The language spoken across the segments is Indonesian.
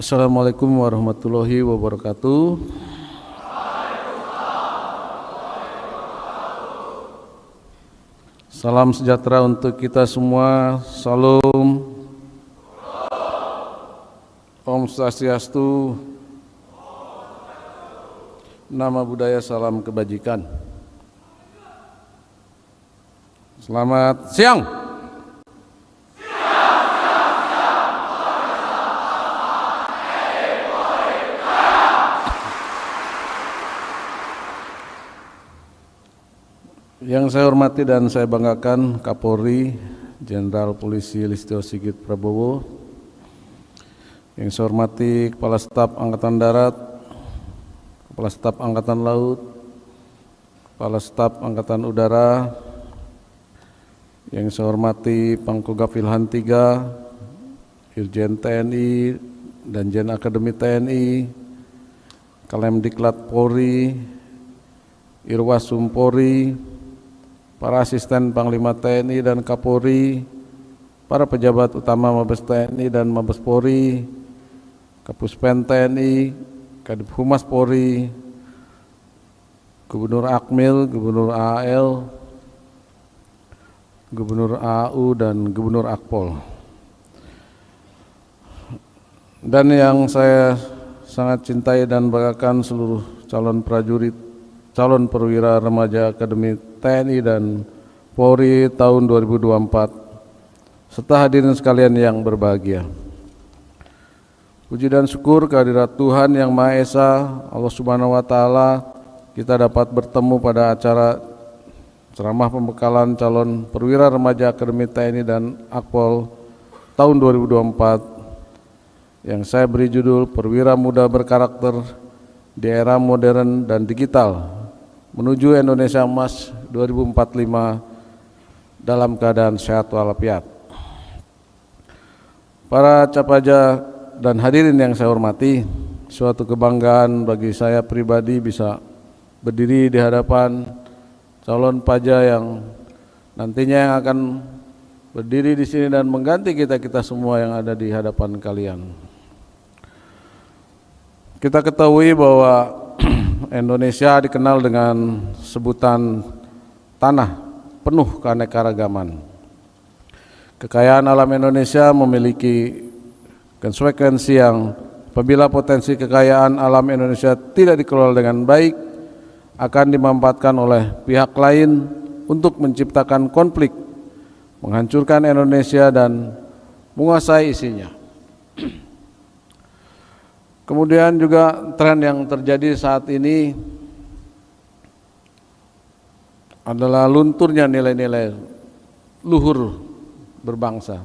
Assalamualaikum warahmatullahi wabarakatuh. Salam sejahtera untuk kita semua. Salam. Om Swastiastu. Nama budaya salam kebajikan. Selamat siang. Yang saya hormati dan saya banggakan Kapolri Jenderal Polisi Listio Sigit Prabowo, yang saya hormati Kepala Staf Angkatan Darat, Kepala Staf Angkatan Laut, Kepala Staf Angkatan Udara, yang saya hormati Pangkogap Wilhan III, Irjen TNI dan Jen Akademi TNI, Kalemdiklat Polri, Irwasum Polri, para asisten Panglima TNI dan Kapolri, para pejabat utama Mabes TNI dan Mabes Polri, Kapuspen TNI, Kadif Humas Polri, Gubernur Akmil, Gubernur AAL, Gubernur AU dan Gubernur Akpol. Dan yang saya sangat cintai dan banggakan seluruh calon prajurit, calon perwira remaja Akademi TNI dan Polri tahun 2024, serta hadirin sekalian yang berbahagia. Puji dan syukur kehadirat Tuhan Yang Maha Esa, Allah Subhanahu wa Ta'ala, kita dapat bertemu pada acara ceramah pembekalan calon perwira remaja Akademi TNI dan Akpol tahun 2024 yang saya beri judul Perwira Muda Berkarakter di Era Modern dan Digital menuju Indonesia Emas 2045 dalam keadaan sehat walafiat. Para capaja dan hadirin yang saya hormati, suatu kebanggaan bagi saya pribadi bisa berdiri di hadapan calon paja yang nantinya yang akan berdiri di sini dan mengganti kita semua yang ada di hadapan kalian. Kita ketahui bahwa Indonesia dikenal dengan sebutan tanah penuh keanekaragaman. Kekayaan alam Indonesia memiliki konsekuensi yang apabila potensi kekayaan alam Indonesia tidak dikelola dengan baik akan dimanfaatkan oleh pihak lain untuk menciptakan konflik, menghancurkan Indonesia dan menguasai isinya. Kemudian juga tren yang terjadi saat ini adalah lunturnya nilai-nilai luhur berbangsa.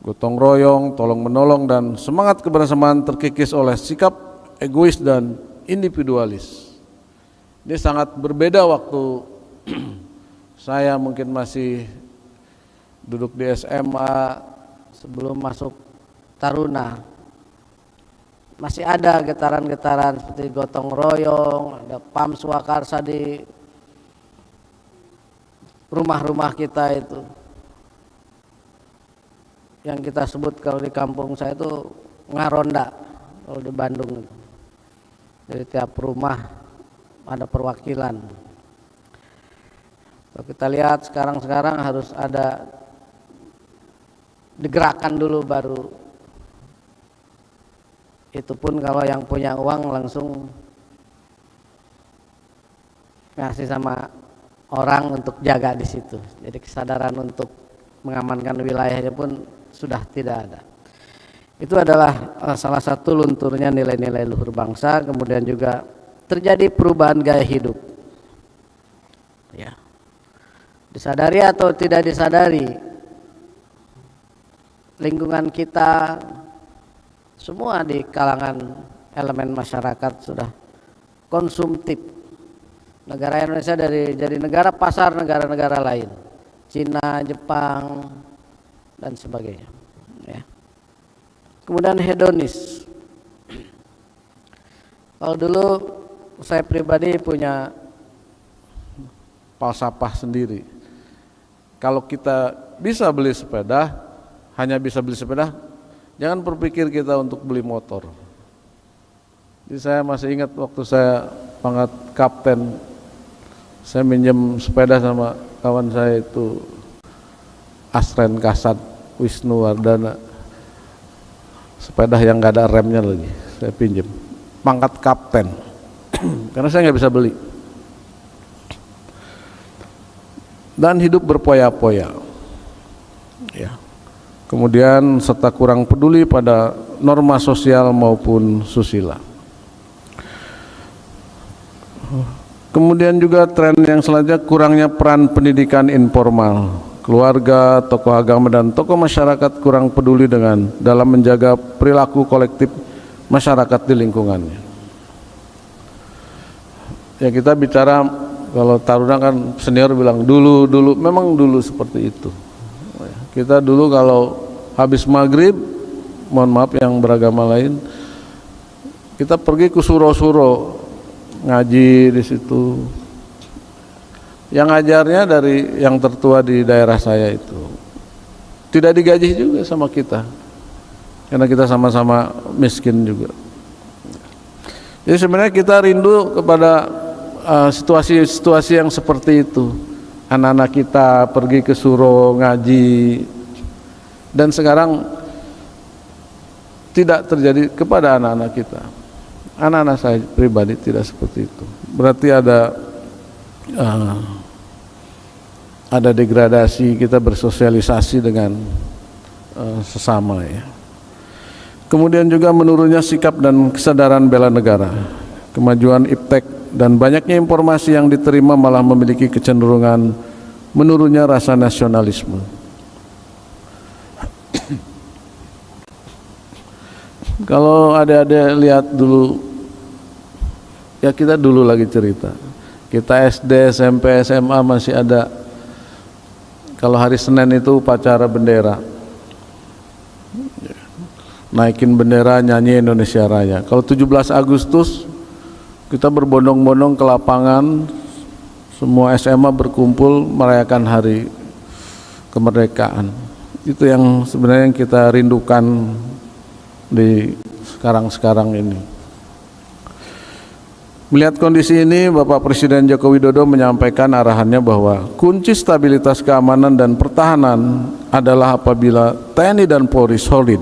Gotong royong, tolong menolong dan semangat kebersamaan terkikis oleh sikap egois dan individualis. Ini sangat berbeda waktu saya mungkin masih duduk di SMA sebelum masuk Taruna. Masih ada getaran-getaran seperti gotong royong, ada PAM Swakarsa di rumah-rumah kita itu. Yang kita sebut kalau di kampung saya itu ngaronda kalau di Bandung itu. Jadi tiap rumah ada perwakilan. Kalau kita lihat sekarang harus ada digerakkan dulu baru. Itu pun kalau yang punya uang langsung ngasih sama orang untuk jaga di situ. Jadi kesadaran untuk mengamankan wilayahnya pun sudah tidak ada. Itu adalah salah satu lunturnya nilai-nilai luhur bangsa. Kemudian juga terjadi perubahan gaya hidup. Ya. Disadari atau tidak disadari, lingkungan kita semua di kalangan elemen masyarakat sudah konsumtif. Negara Indonesia jadi negara pasar negara-negara lain, Cina, Jepang dan sebagainya. Ya. Kemudian hedonis. Kalau dulu saya pribadi punya falsafah sendiri. Kalau kita bisa beli sepeda, hanya bisa beli sepeda Jangan berpikir kita untuk beli motor. Jadi saya masih ingat waktu saya pangkat kapten, saya minjem sepeda sama kawan saya itu Asren Kasat Wisnu Wardana, sepeda yang gak ada remnya lagi, saya pinjem, pangkat kapten, karena saya nggak bisa beli. Dan hidup berpoya-poya, ya. Kemudian serta kurang peduli pada norma sosial maupun susila. Kemudian juga tren yang selanjutnya, kurangnya peran pendidikan informal. Keluarga, tokoh agama dan tokoh masyarakat kurang peduli dalam menjaga perilaku kolektif masyarakat di lingkungannya. Ya, kita bicara, kalau Taruna kan senior bilang dulu memang dulu seperti itu. Kita dulu kalau habis maghrib, mohon maaf yang beragama lain, kita pergi ke suro-suro ngaji di situ. Yang ngajarnya dari yang tertua di daerah saya itu. Tidak digaji juga sama kita, karena kita sama-sama miskin juga. Jadi sebenarnya kita rindu kepada situasi-situasi yang seperti itu. Anak-anak kita pergi ke suro ngaji, dan sekarang tidak terjadi kepada anak-anak kita. Anak-anak saya pribadi tidak seperti itu. Berarti ada degradasi, kita bersosialisasi dengan sesama, ya. Kemudian juga menurunnya sikap dan kesadaran bela negara, kemajuan iptek dan banyaknya informasi yang diterima malah memiliki kecenderungan menurunnya rasa nasionalisme. Kalau adik-adik lihat dulu, ya kita dulu lagi cerita, kita SD, SMP, SMA masih ada, kalau hari Senin itu upacara bendera, naikin bendera, nyanyi Indonesia Raya. Kalau 17 Agustus kita berbondong-bondong ke lapangan, semua SMA berkumpul merayakan hari kemerdekaan. Itu yang sebenarnya yang kita rindukan di sekarang ini. Melihat kondisi ini, Bapak Presiden Joko Widodo menyampaikan arahannya bahwa kunci stabilitas keamanan dan pertahanan adalah apabila TNI dan Polri solid.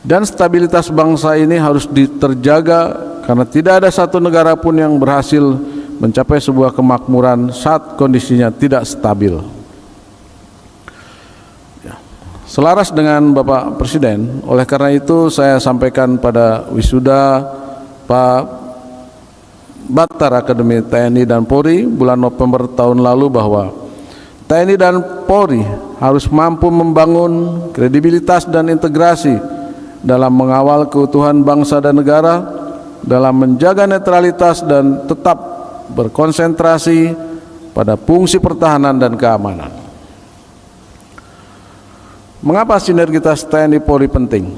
Dan stabilitas bangsa ini harus terjaga, karena tidak ada satu negara pun yang berhasil mencapai sebuah kemakmuran saat kondisinya tidak stabil. Ya. Selaras dengan Bapak Presiden, oleh karena itu saya sampaikan pada wisuda Pak Bakhtar Akademi TNI dan Polri bulan November tahun lalu bahwa TNI dan Polri harus mampu membangun kredibilitas dan integrasi dalam mengawal keutuhan bangsa dan negara, dalam menjaga netralitas dan tetap berkonsentrasi pada fungsi pertahanan dan keamanan. Mengapa sinergitas TNI Polri penting?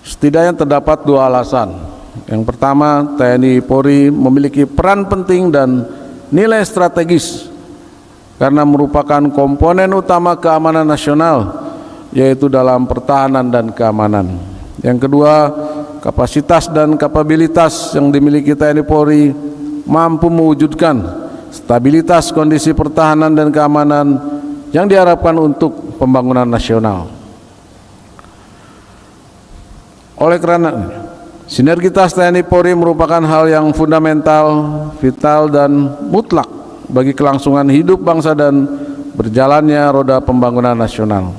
Setidaknya terdapat dua alasan. Yang pertama, TNI Polri memiliki peran penting dan nilai strategis karena merupakan komponen utama keamanan nasional, yaitu dalam pertahanan dan keamanan. Yang kedua, kapasitas dan kapabilitas yang dimiliki TNI Polri mampu mewujudkan stabilitas kondisi pertahanan dan keamanan yang diharapkan untuk pembangunan nasional. Oleh karena sinergitas TNI Polri merupakan hal yang fundamental, vital dan mutlak bagi kelangsungan hidup bangsa dan berjalannya roda pembangunan nasional.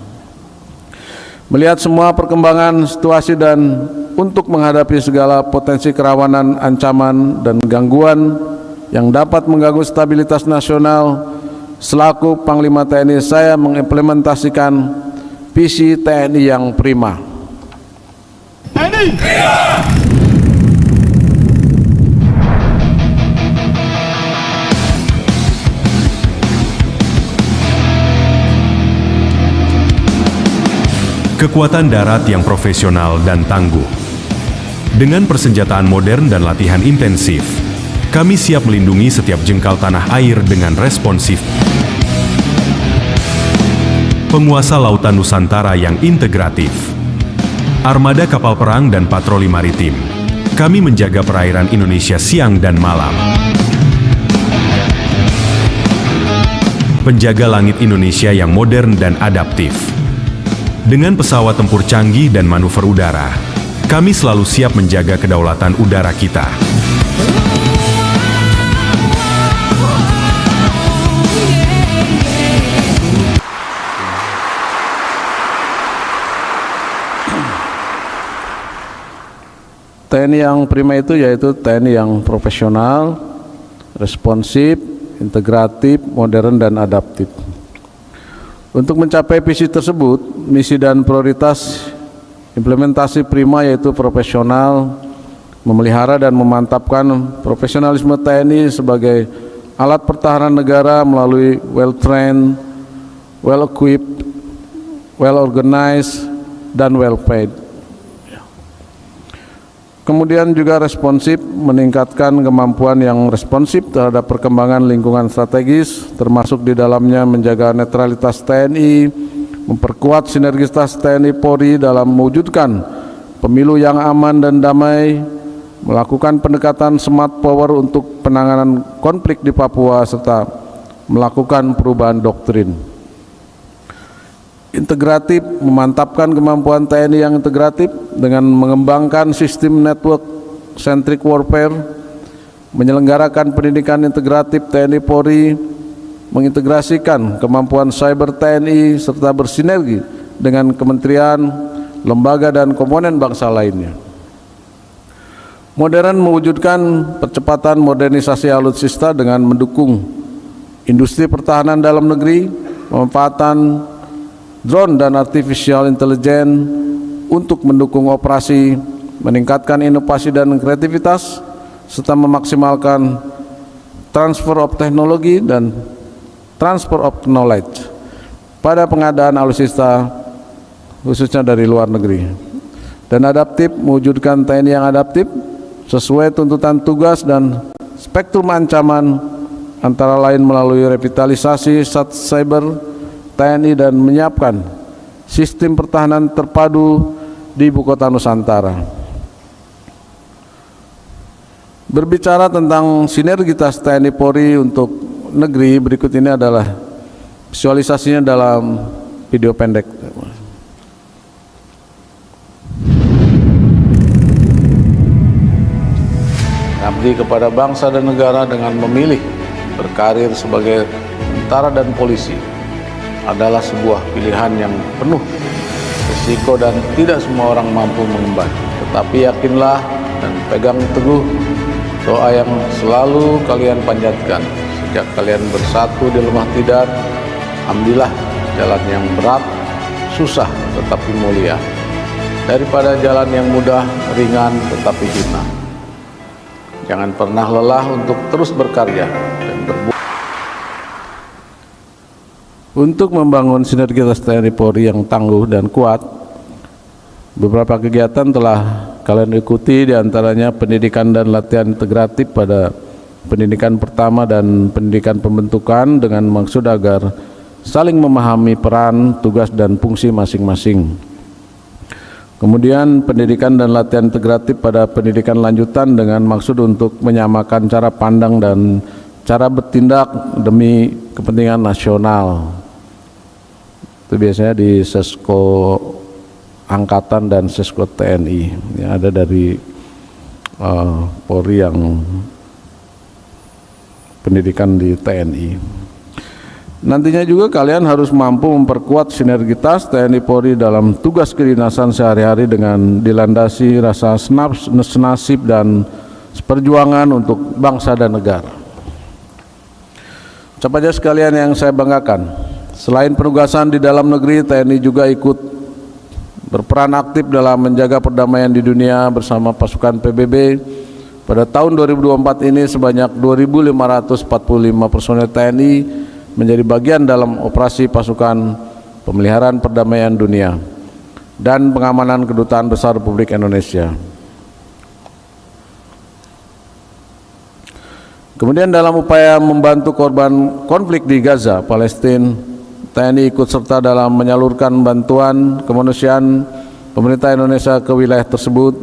Melihat semua perkembangan situasi dan untuk menghadapi segala potensi kerawanan, ancaman, dan gangguan yang dapat mengganggu stabilitas nasional, selaku Panglima TNI saya mengimplementasikan visi TNI yang prima. TNI prima! Kekuatan darat yang profesional dan tangguh. Dengan persenjataan modern dan latihan intensif, kami siap melindungi setiap jengkal tanah air dengan responsif. penguasa lautan Nusantara yang integratif. Armada kapal perang dan patroli maritim. Kami menjaga perairan Indonesia siang dan malam. Penjaga langit Indonesia yang modern dan adaptif. Dengan pesawat tempur canggih dan manuver udara, kami selalu siap menjaga kedaulatan udara kita. TNI yang prima itu yaitu TNI yang profesional, responsif, integratif, modern, dan adaptif. Untuk mencapai visi tersebut, misi dan prioritas implementasi prima yaitu profesional, memelihara dan memantapkan profesionalisme TNI sebagai alat pertahanan negara melalui well-trained, well-equipped, well-organized, dan well-paid. Kemudian juga responsif, meningkatkan kemampuan yang responsif terhadap perkembangan lingkungan strategis, termasuk di dalamnya menjaga netralitas TNI, memperkuat sinergitas TNI Polri dalam mewujudkan pemilu yang aman dan damai, melakukan pendekatan smart power untuk penanganan konflik di Papua, serta melakukan perubahan doktrin. Integratif, memantapkan kemampuan TNI yang integratif dengan mengembangkan sistem network centric warfare, menyelenggarakan pendidikan integratif TNI Polri, mengintegrasikan kemampuan cyber TNI serta bersinergi dengan kementerian, lembaga, dan komponen bangsa lainnya. Modern, mewujudkan percepatan modernisasi alutsista dengan mendukung industri pertahanan dalam negeri, pemanfaatan drone dan artificial intelligence untuk mendukung operasi, meningkatkan inovasi dan kreativitas, serta memaksimalkan transfer of technology dan transfer of knowledge pada pengadaan alutsista khususnya dari luar negeri. Dan adaptif, mewujudkan TNI yang adaptif sesuai tuntutan tugas dan spektrum ancaman, antara lain melalui revitalisasi cyber TNI dan menyiapkan sistem pertahanan terpadu di Ibu Kota Nusantara. Berbicara tentang sinergitas TNI Polri untuk negeri, berikut ini adalah visualisasinya dalam video pendek. Mengabdi kepada bangsa dan negara dengan memilih berkarir sebagai tentara dan polisi adalah sebuah pilihan yang penuh risiko dan tidak semua orang mampu mengemban. Tetapi yakinlah dan pegang teguh doa yang selalu kalian panjatkan sejak kalian bersatu di lemah Tidar. Ambillah jalan yang berat, susah tetapi mulia, daripada jalan yang mudah, ringan tetapi hina. Jangan pernah lelah untuk terus berkarya dan berbuat. Untuk membangun sinergitas TNI Polri yang tangguh dan kuat, beberapa kegiatan telah kalian ikuti, diantaranya pendidikan dan latihan integratif pada pendidikan pertama dan pendidikan pembentukan dengan maksud agar saling memahami peran, tugas, dan fungsi masing-masing. Kemudian pendidikan dan latihan integratif pada pendidikan lanjutan dengan maksud untuk menyamakan cara pandang dan cara bertindak demi kepentingan nasional. Itu biasanya di Sesko Angkatan dan Sesko TNI yang ada dari Polri yang pendidikan di TNI. Nantinya juga kalian harus mampu memperkuat sinergitas TNI Polri dalam tugas kedinasan sehari-hari dengan dilandasi rasa senasib dan seperjuangan untuk bangsa dan negara. Sahabat sekalian yang saya banggakan, selain penugasan di dalam negeri, TNI juga ikut berperan aktif dalam menjaga perdamaian di dunia bersama pasukan PBB. Pada tahun 2024 ini sebanyak 2.545 personel TNI menjadi bagian dalam operasi pasukan pemeliharaan perdamaian dunia dan pengamanan Kedutaan Besar Republik Indonesia. Kemudian dalam upaya membantu korban konflik di Gaza, Palestina, TNI ikut serta dalam menyalurkan bantuan kemanusiaan pemerintah Indonesia ke wilayah tersebut.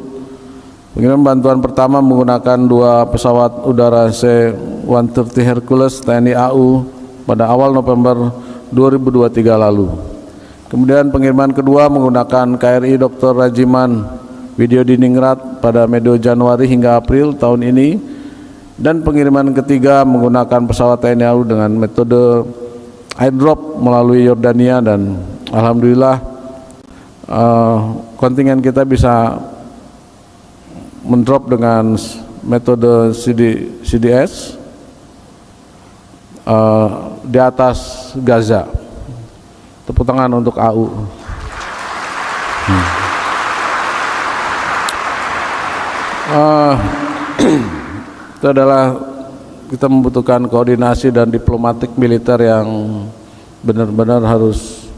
Pengiriman bantuan pertama menggunakan 2 pesawat udara C-130 Hercules TNI AU pada awal November 2023 lalu. Kemudian pengiriman kedua menggunakan KRI Dr. Rajiman Widyodiningrat pada medio Januari hingga April tahun ini. Dan pengiriman ketiga menggunakan pesawat TNI AU dengan metode airdrop melalui Yordania, dan alhamdulillah kontingen kita bisa mendrop dengan metode CDS di atas Gaza. Tepuk tangan untuk AU. Itu adalah kita membutuhkan koordinasi dan diplomatik militer yang benar-benar harus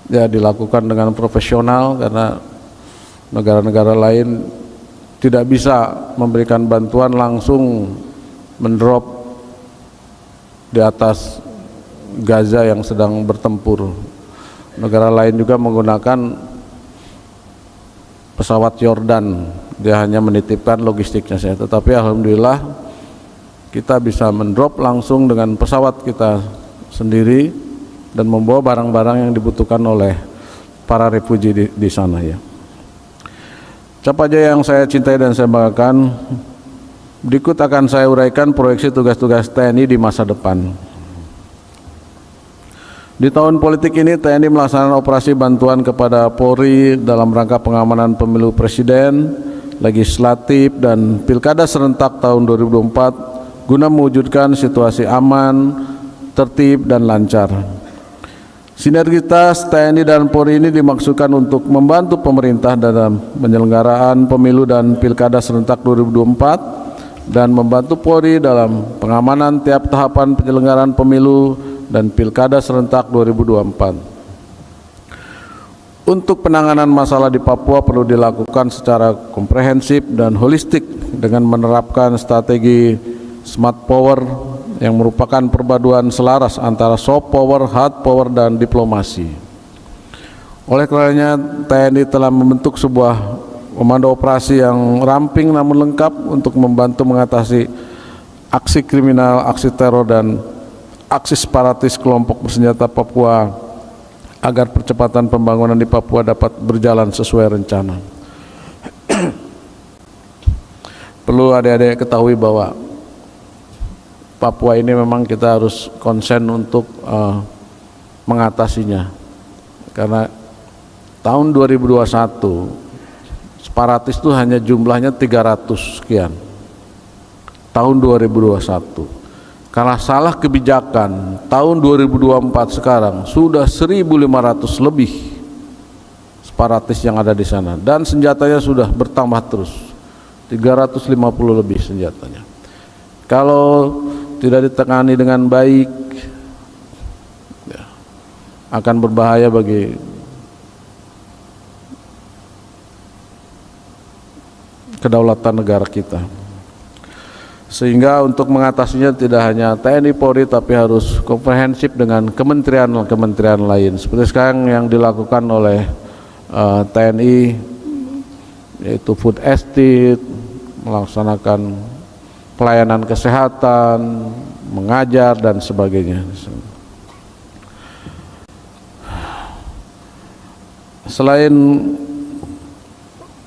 dilakukan dengan profesional, karena negara-negara lain tidak bisa memberikan bantuan langsung mendrop di atas Gaza yang sedang bertempur. Negara lain juga menggunakan pesawat Yordan, dia hanya menitipkan logistiknya saja. Tetapi alhamdulillah kita bisa mendrop langsung dengan pesawat kita sendiri dan membawa barang-barang yang dibutuhkan oleh para refugi di sana ya. Siapa aja yang saya cintai dan saya banggakan, berikut akan saya uraikan proyeksi tugas-tugas TNI di masa depan. Di tahun politik ini TNI melaksanakan operasi bantuan kepada Polri dalam rangka pengamanan pemilu presiden, legislatif, dan pilkada serentak tahun 2024 guna mewujudkan situasi aman, tertib, dan lancar. Sinergitas TNI dan Polri ini dimaksudkan untuk membantu pemerintah dalam penyelenggaraan pemilu dan pilkada serentak 2024 dan membantu Polri dalam pengamanan tiap tahapan penyelenggaraan pemilu dan pilkada serentak 2024. Untuk penanganan masalah di Papua perlu dilakukan secara komprehensif dan holistik dengan menerapkan strategi smart power yang merupakan perpaduan selaras antara soft power, hard power, dan diplomasi. Oleh karenanya TNI telah membentuk sebuah komando operasi yang ramping namun lengkap untuk membantu mengatasi aksi kriminal, aksi teror, dan aksi separatis kelompok bersenjata Papua agar percepatan pembangunan di Papua dapat berjalan sesuai rencana. Perlu adik-adik ketahui bahwa Papua ini memang kita harus konsen untuk mengatasinya, karena tahun 2021 separatis itu hanya jumlahnya 300 sekian. Tahun 2021 karena salah kebijakan, tahun 2024 sekarang sudah 1.500 lebih separatis yang ada di sana, dan senjatanya sudah bertambah terus, 350 lebih senjatanya. Kalau tidak ditangani dengan baik ya, akan berbahaya bagi kedaulatan negara kita. Sehingga untuk mengatasinya tidak hanya TNI Polri tapi harus komprehensif dengan kementerian-kementerian lain. Seperti sekarang yang dilakukan oleh TNI, yaitu food estate, melaksanakan pelayanan kesehatan, mengajar, dan sebagainya. Selain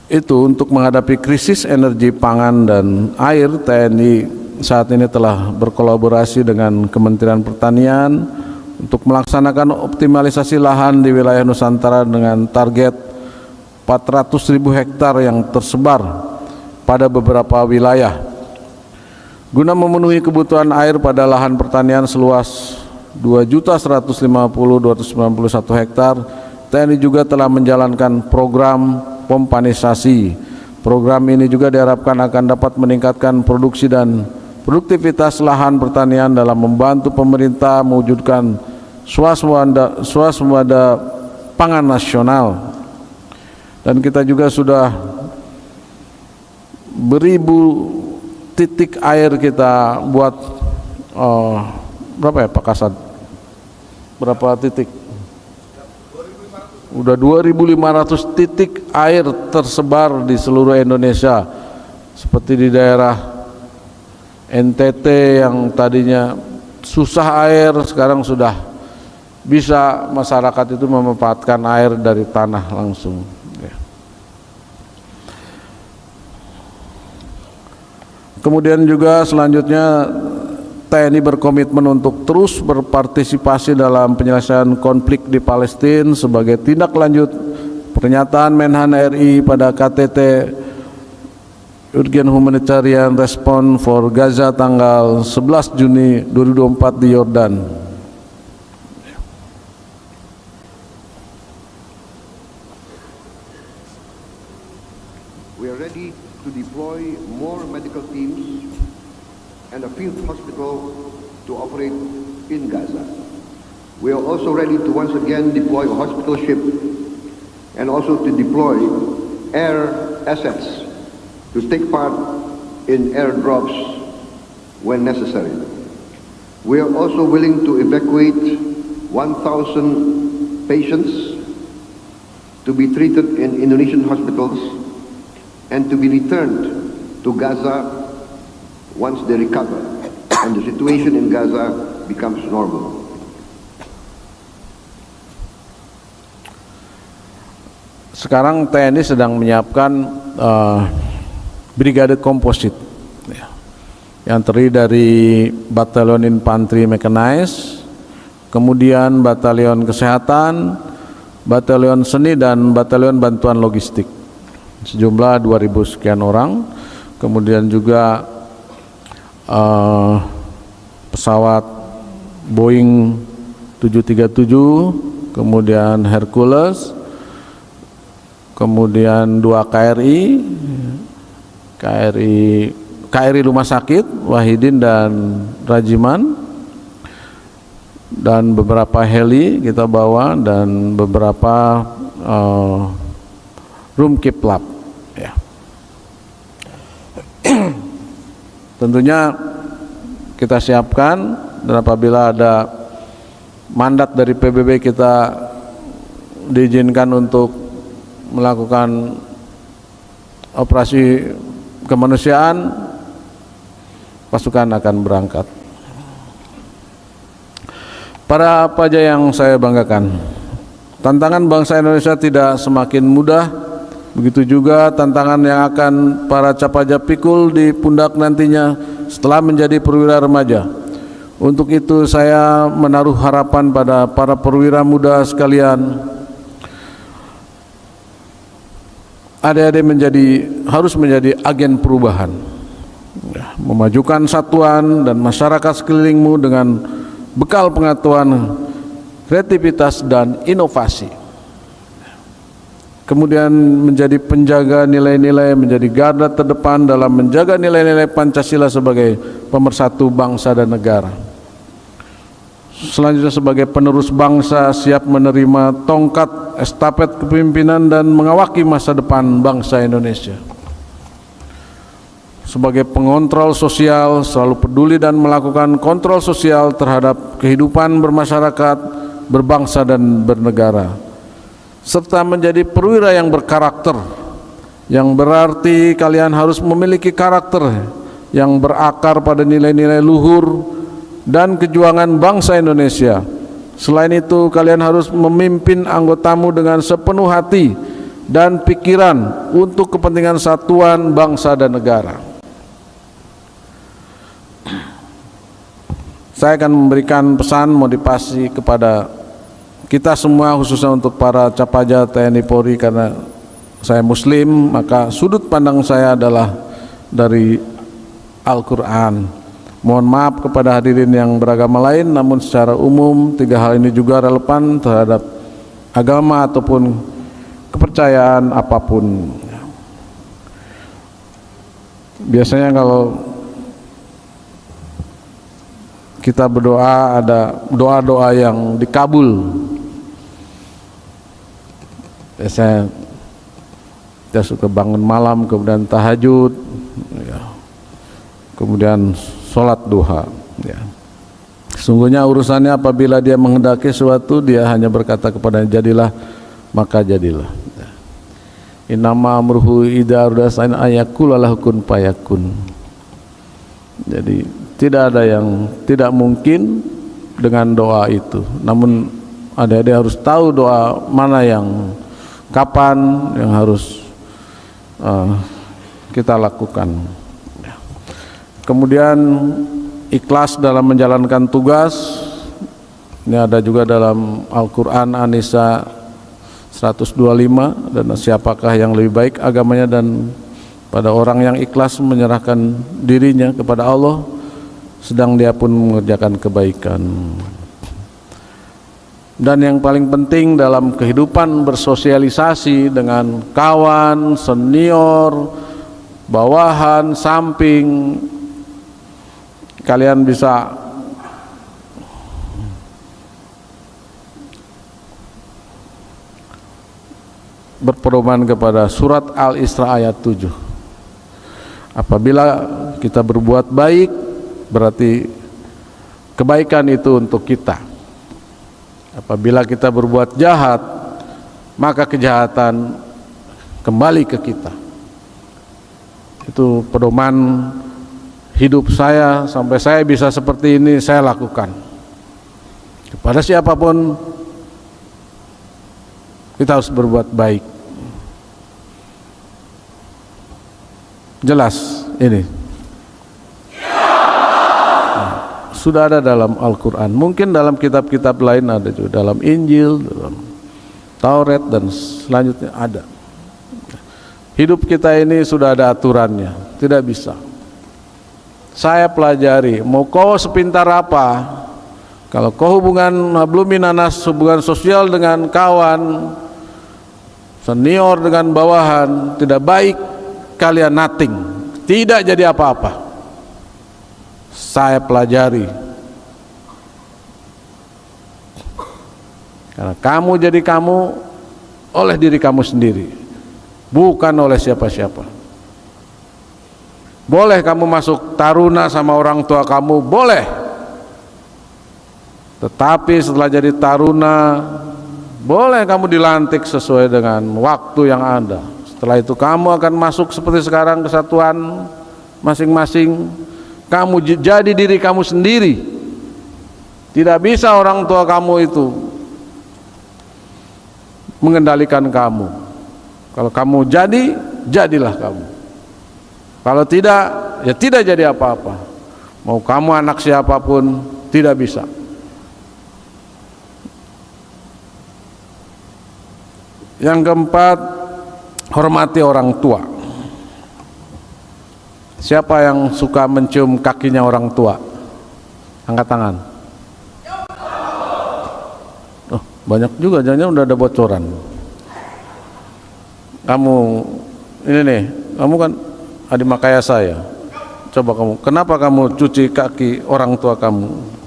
itu, untuk menghadapi krisis energi pangan dan air, TNI saat ini telah berkolaborasi dengan Kementerian Pertanian untuk melaksanakan optimalisasi lahan di wilayah Nusantara dengan target 400.000 hektar yang tersebar pada beberapa wilayah. Guna memenuhi kebutuhan air pada lahan pertanian seluas 2.150.291 hektar, TNI juga telah menjalankan program pompanisasi. Program ini juga diharapkan akan dapat meningkatkan produksi dan produktivitas lahan pertanian dalam membantu pemerintah mewujudkan swasembada pangan nasional. Dan kita juga sudah beribu titik air kita buat berapa ya Pak Kasad? berapa titik? Udah 2.500 titik air tersebar di seluruh Indonesia, seperti di daerah NTT yang tadinya susah air, sekarang sudah bisa masyarakat itu memanfaatkan air dari tanah langsung. Kemudian juga selanjutnya TNI berkomitmen untuk terus berpartisipasi dalam penyelesaian konflik di Palestina sebagai tindak lanjut pernyataan Menhan RI pada KTT Urgent Humanitarian Response for Gaza tanggal 11 Juni 2024 di Yordan. We are ready to deploy more medical teams and a field hospital to operate in Gaza. We are also ready to once again deploy a hospital ship and also to deploy air assets to take part in airdrops when necessary. We are also willing to evacuate 1,000 patients to be treated in Indonesian hospitals and to be returned to Gaza once they recover and the situation in Gaza becomes normal. Sekarang TNI sedang menyiapkan brigade komposit yang terdiri dari batalion infanteri mechanized, kemudian batalion kesehatan, batalion seni, dan batalion bantuan logistik, sejumlah 2.000 sekian orang. Kemudian juga pesawat Boeing 737, kemudian Hercules, kemudian 2 KRI Rumah Sakit Wahidin dan Rajiman, dan beberapa heli kita bawa, dan beberapa room keep lab ya. Tentunya kita siapkan, dan apabila ada mandat dari PBB kita diizinkan untuk melakukan operasi kemanusiaan, pasukan akan berangkat. Para paja yang saya banggakan, tantangan bangsa Indonesia tidak semakin mudah, begitu juga tantangan yang akan para capaja pikul di pundak nantinya setelah menjadi perwira remaja. Untuk itu saya menaruh harapan pada para perwira muda sekalian. Adik-adik harus menjadi agen perubahan, memajukan satuan dan masyarakat sekelilingmu dengan bekal pengetahuan, kreativitas, dan inovasi. Kemudian menjadi penjaga nilai-nilai, menjadi garda terdepan dalam menjaga nilai-nilai Pancasila sebagai pemersatu bangsa dan negara. Selanjutnya sebagai penerus bangsa, siap menerima tongkat estafet kepemimpinan dan mengawaki masa depan bangsa Indonesia. Sebagai pengontrol sosial, selalu peduli dan melakukan kontrol sosial terhadap kehidupan bermasyarakat, berbangsa, dan bernegara. Serta menjadi perwira yang berkarakter, yang berarti kalian harus memiliki karakter yang berakar pada nilai-nilai luhur dan kejuangan bangsa Indonesia. Selain itu, kalian harus memimpin anggotamu dengan sepenuh hati dan pikiran untuk kepentingan satuan bangsa dan negara. Saya akan memberikan pesan motivasi kepada kita semua, khususnya untuk para capaja TNI Polri. Karena saya Muslim, maka sudut pandang saya adalah dari Al-Quran. Mohon maaf kepada hadirin yang beragama lain, namun secara umum 3 hal ini juga relevan terhadap agama ataupun kepercayaan apapun. Biasanya kalau kita berdoa, ada doa-doa yang dikabul. Biasanya kita suka bangun malam, kemudian tahajud, ya, kemudian sholat duha, ya. Sesungguhnya urusannya apabila dia menghendaki sesuatu, dia hanya berkata kepadanya jadilah, maka jadilah. Innama amruhu idza arada an ayaqula lahu kun fayakun. Jadi tidak ada yang tidak mungkin dengan doa itu. Namun adik-adik harus tahu doa mana yang kapan yang harus kita lakukan. Kemudian ikhlas dalam menjalankan tugas. Ini ada juga dalam Al-Quran An-Nisa 125, dan siapakah yang lebih baik agamanya dan pada orang yang ikhlas menyerahkan dirinya kepada Allah sedang dia pun mengerjakan kebaikan. Dan yang paling penting dalam kehidupan bersosialisasi dengan kawan, senior, bawahan, samping, kalian bisa berpedoman kepada surat Al-Isra ayat 7. Apabila kita berbuat baik, berarti kebaikan itu untuk kita. Apabila kita berbuat jahat, maka kejahatan kembali ke kita. Itu pedoman hidup saya sampai saya bisa seperti ini, saya lakukan. Kepada siapapun kita harus berbuat baik. Jelas ini. Sudah ada dalam Al-Quran. Mungkin dalam kitab-kitab lain ada juga, dalam Injil, dalam Taurat dan selanjutnya ada. Hidup kita ini sudah ada aturannya, tidak bisa. Saya pelajari, mau kau sepintar apa, kalau kau hubungan habluminanas, hubungan sosial dengan kawan, senior dengan bawahan tidak baik, kalian nothing, tidak jadi apa-apa. Saya pelajari, karena kamu jadi kamu oleh diri kamu sendiri, bukan oleh siapa-siapa. Boleh kamu masuk taruna sama orang tua kamu, boleh, tetapi setelah jadi taruna boleh kamu dilantik sesuai dengan waktu yang ada. Setelah itu kamu akan masuk seperti sekarang kesatuan masing-masing. Kamu jadi diri kamu sendiri. Tidak bisa orang tua kamu itu mengendalikan kamu. Kalau kamu jadi, jadilah kamu. Kalau tidak, ya tidak jadi apa-apa. Mau kamu anak siapapun, tidak bisa. Yang keempat, hormati orang tua. Siapa yang suka mencium kakinya orang tua? Angkat tangan. Oh, banyak juga, jangan-jangan udah ada bocoran. Kamu ini nih, kamu kan adik makaya saya. Coba kamu, kenapa kamu cuci kaki orang tua kamu?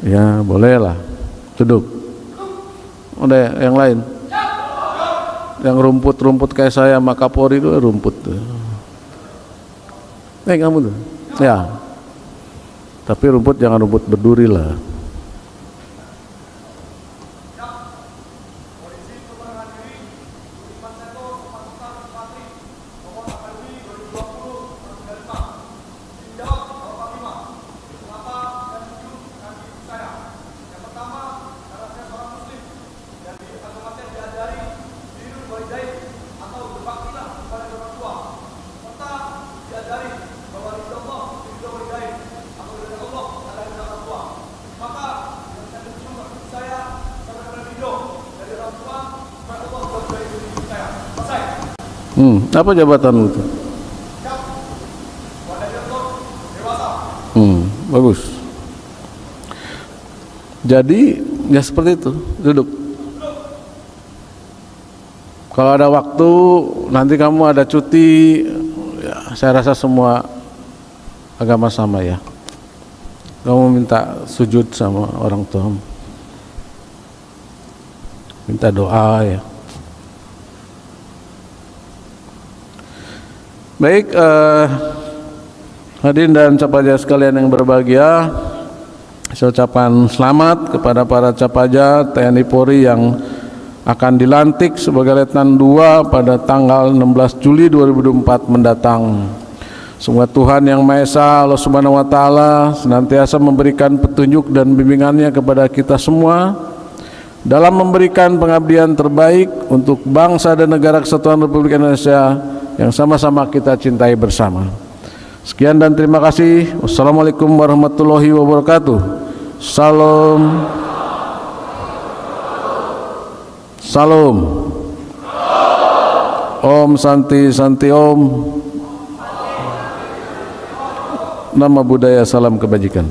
Ya bolehlah, duduk. Udah yang lain, yang rumput-rumput kayak saya sama Kapolri itu rumput tuh. Kamu tuh, ya. Tapi rumput jangan rumput berduri lah. Apa jabatanmu itu? Bagus. Jadi ya seperti itu, duduk. kalau ada waktu nanti kamu ada cuti, ya, saya rasa semua agama sama ya. Kamu minta sujud sama orang tua, minta doa ya. Baik, hadirin dan capaja sekalian yang berbahagia, saya ucapkan selamat kepada para capaja TNI Polri yang akan dilantik sebagai Letnan II pada tanggal 16 Juli 2024 mendatang. Semoga Tuhan Yang Maha Esa, Allah Subhanahu wa taala senantiasa memberikan petunjuk dan bimbingannya kepada kita semua dalam memberikan pengabdian terbaik untuk bangsa dan negara kesatuan Republik Indonesia yang sama-sama kita cintai bersama. Sekian dan terima kasih. Wassalamualaikum warahmatullahi wabarakatuh. Salam. Salam. Om Santi Santi Om. Nama budaya, salam kebajikan.